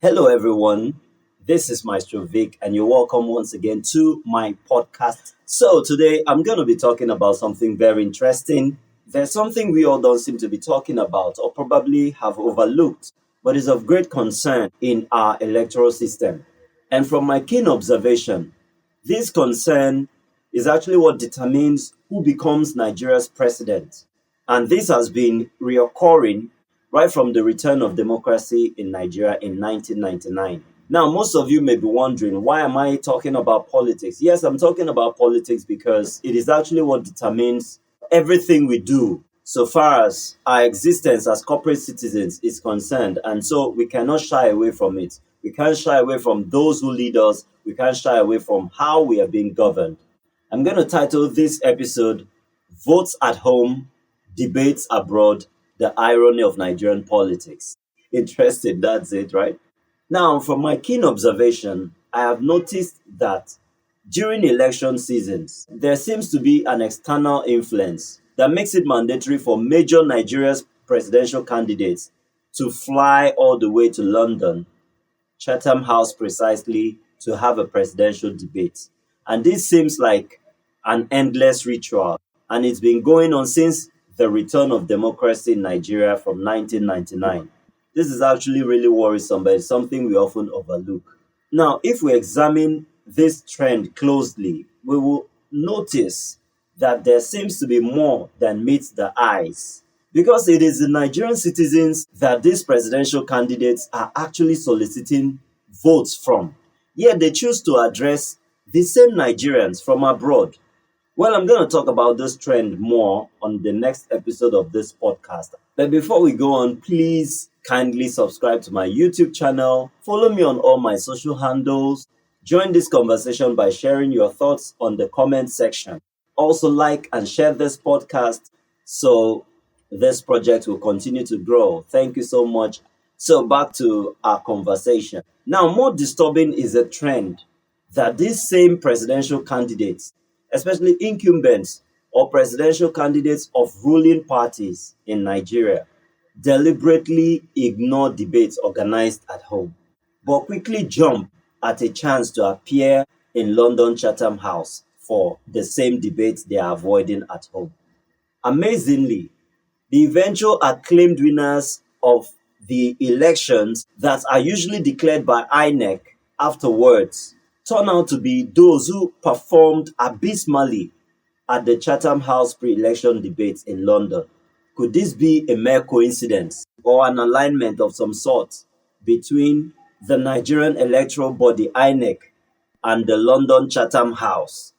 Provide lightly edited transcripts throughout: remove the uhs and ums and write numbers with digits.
Hello, everyone. This is Maestro Vic, and you're welcome once again to my podcast. So, today I'm going to be talking about something very interesting. There's something we all don't seem to be talking about, or probably have overlooked, but is of great concern in our electoral system. And from my keen observation, this concern is actually what determines who becomes Nigeria's president. And this has been reoccurring right from the return of democracy in Nigeria in 1999. Now, most of you may be wondering, why am I talking about politics? Yes, I'm talking about politics because it is actually what determines everything we do so far as our existence as corporate citizens is concerned. And so we cannot shy away from it. We can't shy away from those who lead us. We can't shy away from how we are being governed. I'm going to title this episode, Votes at Home, Debates Abroad, the Irony of Nigerian Politics. Interesting, that's it, right? Now, from my keen observation, I have noticed that during election seasons, there seems to be an external influence that makes it mandatory for major Nigeria's presidential candidates to fly all the way to London, Chatham House precisely, to have a presidential debate. And this seems like an endless ritual, and it's been going on since the return of democracy in Nigeria from 1999. This is actually really worrisome, but it's something we often overlook. Now, if we examine this trend closely, we will notice that there seems to be more than meets the eyes. Because it is the Nigerian citizens that these presidential candidates are actually soliciting votes from. Yet they choose to address the same Nigerians from abroad. Well, I'm going to talk about this trend more on the next episode of this podcast. But before we go on, please kindly subscribe to my YouTube channel, follow me on all my social handles, join this conversation by sharing your thoughts on the comment section. Also, like and share this podcast so this project will continue to grow. Thank you so much. So, back to our conversation. Now, more disturbing is a trend that these same presidential candidates, especially incumbents or presidential candidates of ruling parties in Nigeria, deliberately ignore debates organized at home, but quickly jump at a chance to appear in London Chatham House for the same debates they are avoiding at home. Amazingly, the eventual acclaimed winners of the elections that are usually declared by INEC afterwards turn out to be those who performed abysmally at the Chatham House pre-election debates in London. Could this be a mere coincidence or an alignment of some sort between the Nigerian electoral body INEC and the London Chatham House?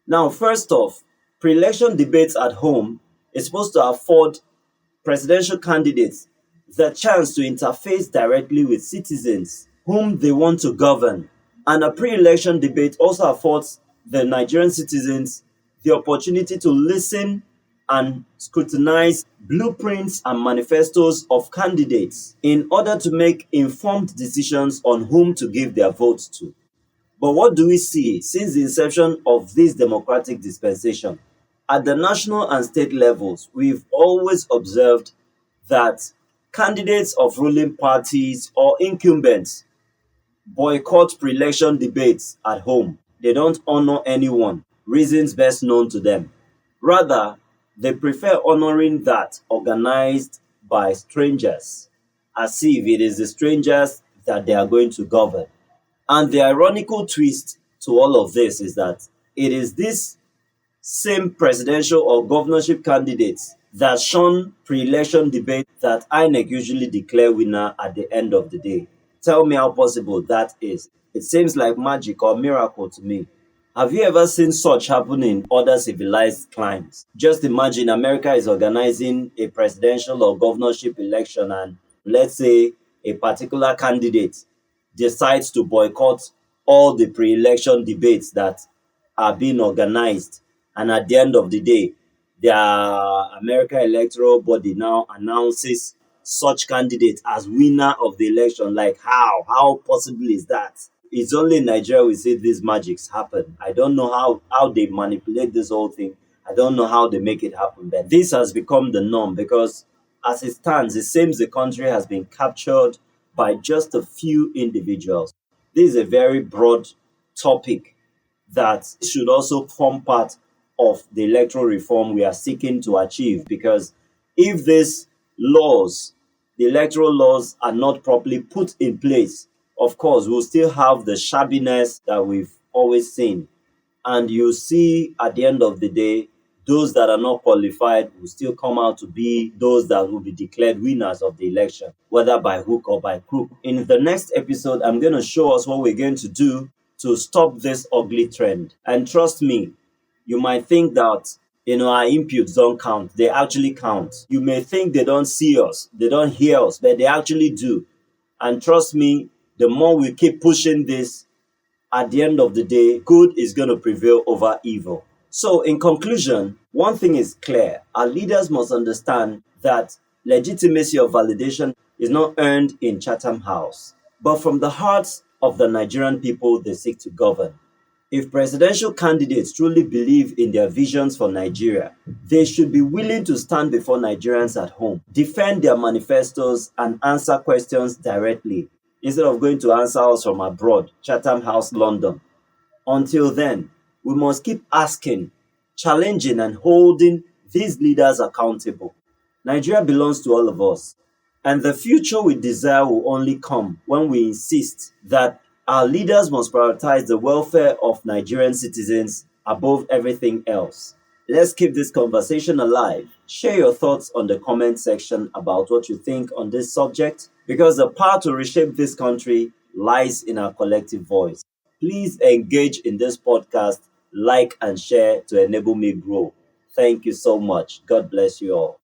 Now, first off, pre-election debates at home is supposed to afford presidential candidates the chance to interface directly with citizens whom they want to govern. And a pre-election debate also affords the Nigerian citizens the opportunity to listen and scrutinize blueprints and manifestos of candidates in order to make informed decisions on whom to give their votes to. But what do we see since the inception of this democratic dispensation? At the national and state levels, we've always observed that candidates of ruling parties or incumbents boycott pre-election debates at home. They don't honor anyone, reasons best known to them. Rather, they prefer honoring that organized by strangers, as if it is the strangers that they are going to govern. And the ironical twist to all of this is that it is this same presidential or governorship candidates that shun pre-election debate that INEC usually declare winner at the end of the day. Tell me how possible that is. It seems like magic or miracle to me. Have you ever seen such happen in other civilized climes? Just imagine America is organizing a presidential or governorship election, and let's say a particular candidate decides to boycott all the pre-election debates that are being organized. And at the end of the day, their American electoral body now announces such candidate as winner of the election. Like how? How possible is that? It's only in Nigeria we see these magics happen. I don't know how they manipulate this whole thing. I don't know how they make it happen. But this has become the norm because as it stands, it seems the country has been captured by just a few individuals. This is a very broad topic that should also form part of the electoral reform we are seeking to achieve. Because if these laws, the electoral laws, are not properly put in place, of course, we'll still have the shabbiness that we've always seen. And you see, at the end of the day, those that are not qualified will still come out to be those that will be declared winners of the election, whether by hook or by crook. In the next episode, I'm going to show us what we're going to do to stop this ugly trend. And trust me, you might think that our inputs don't count. They actually count. You may think they don't see us, they don't hear us, but they actually do. And trust me, the more we keep pushing this, at the end of the day, good is going to prevail over evil. So, in conclusion, one thing is clear. Our leaders must understand that legitimacy of validation is not earned in Chatham House, but from the hearts of the Nigerian people they seek to govern. If presidential candidates truly believe in their visions for Nigeria, they should be willing to stand before Nigerians at home, defend their manifestos, and answer questions directly, instead of going to answer us from abroad, Chatham House, London. Until then, we must keep asking, challenging, and holding these leaders accountable. Nigeria belongs to all of us, and the future we desire will only come when we insist that our leaders must prioritize the welfare of Nigerian citizens above everything else. Let's keep this conversation alive. Share your thoughts on the comment section about what you think on this subject, because the power to reshape this country lies in our collective voice. Please engage in this podcast, like and share to enable me grow. Thank you so much. God bless you all.